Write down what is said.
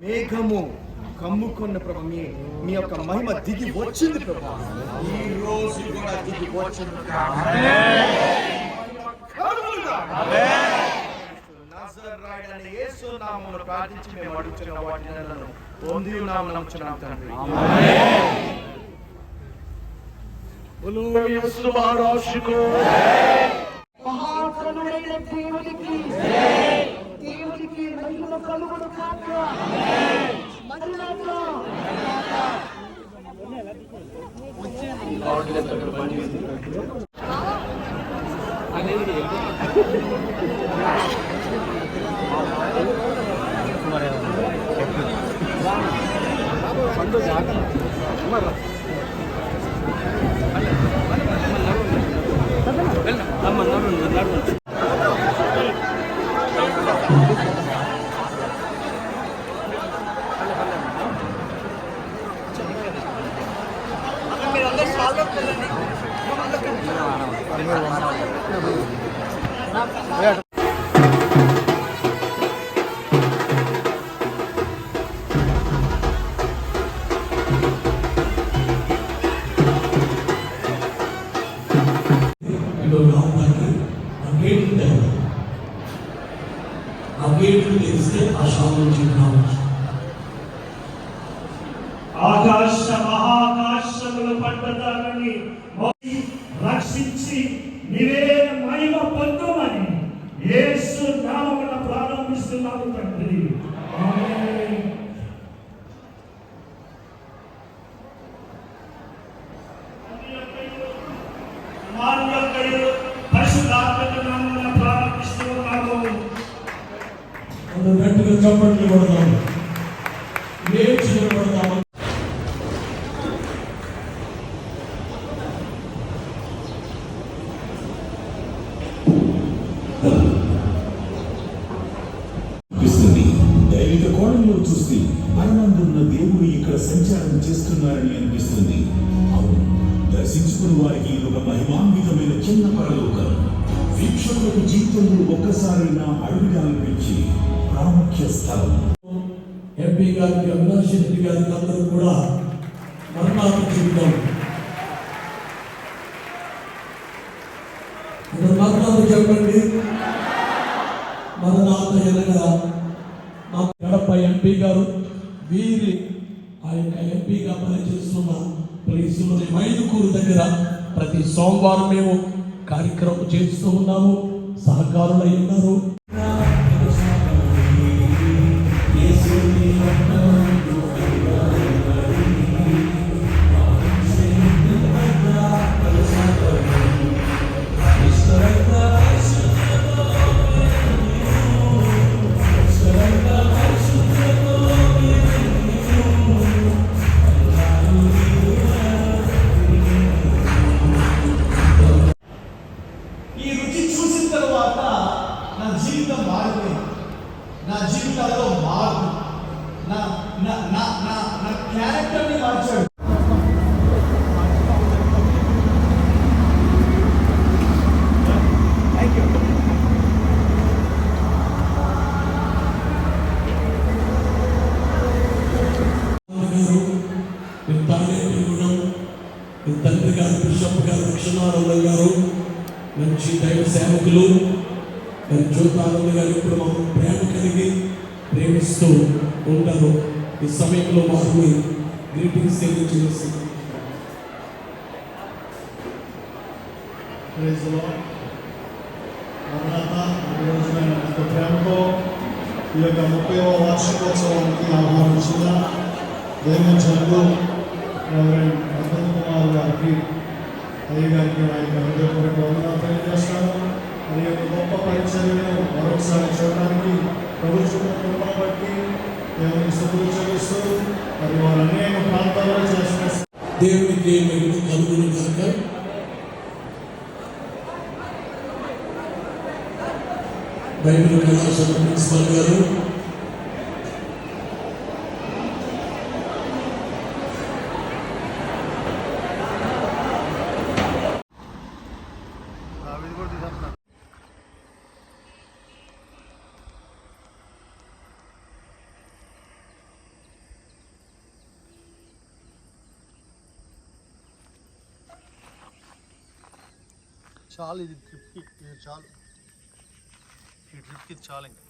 మేఘము కమ్ముకున్న ప్రభు మీ యొక్క మహిమ దిగి వచ్చింది ప్రభు. ఈ రోజు కూడా దిగి వచ్చింది. నజరేయుడైన యేసు నామములో ప్రార్థించి మేము అడుగుచున్న వాటిని పొంది ఉన్నాము, నమ్ముచున్నాం తండ్రి. ఆమేన్. బోలో యేసు మహారాజుకు మహాకరుడైన దేవునికి జై. దేవునికి మహిమ కలుగును కాక. ఆమేన్. మరణాత ఆకాశ మహాకాశముల పట్టదాన్ని రక్షించి నీవే మహిమ పొందుమని యేసు నామమున ప్రారంభిస్తున్నాము తండ్రి. ఆమేన్. పరిశుద్ధాత్మ నామమున ప్రారంభిస్తున్నాము. గట్టిగా చప్పట్లు కొడదాము, లేచి నిలబడదాము. దైవిక కోణంలో చూస్తే మరణందున్న దేవుడు ఇక్కడ సంచారం చేస్తున్నారని అనిపిస్తుంది. అవును, దర్శించుకుని వారికి ఒక మహిమాన్వితమైన చిన్న పరలోకం. వీక్షకులకు జీవితంలో ఒక్కసారైనా అడుగుగా అనిపించి ప్రాముఖ్య స్థలం. ఎంపీ గారికి, అవినాష్ రెడ్డి గారికి అందరూ కూడా మరణాత జీవితం. మరణాలు చెప్పండి. మరణాత ఎనగా గడప ఎంపీ గారు వీరి ఆ యొక్క ఎంపీగా పనిచేస్తున్న ప్లేసులోని మైదుకూరు దగ్గర ప్రతి సోమవారం మేము కార్యక్రమం చేస్తూ ఉన్నాము. సహకారులై ఉన్నారు. నా జీవితంలో మార్పు, నా నా నా నా నా క్యారెక్టర్ని మార్చాడు. తండ్రి గారు, బిషప్ గారు, లక్ష్మణారావు గారు మంచి దైవ సేవకులు. జ్యోతానంద గారు ఇప్పుడు మాకు ప్రేమ కలిగి ప్రేమిస్తూ ఉంటారు. ఈ సమయంలో వారిని గ్రీటింగ్స్ తెలియజేసి ఎంతో ప్రేమతో ఈ యొక్క 30వ వార్షికోత్సవానికి ఆహ్వానించిన దైవజనులు రెవరెండ్ వసంత్ కుమార్ గారికి, అయ్య గారికి ఆ యొక్క హృదయపూర్వక వందనాలు తెలియజేస్తాను. మరి యొక్క గొప్ప పరిచర్యను మరొకసారి చూడడానికి ప్రభుత్వం బట్టి దేవునికి స్తుతులు చెల్లిస్తూ మరి వారు అనేక ప్రాంతాల్లో చేసిన దేవునికి మహిమ కలుగును గాక. బైబిల్ కళాశాల ప్రిన్సిపల్ గారు, చాలు ఇది ట్రిప్కి ఇది చాలు ఈ ట్రిప్కి ఇది చాలు ఇంకా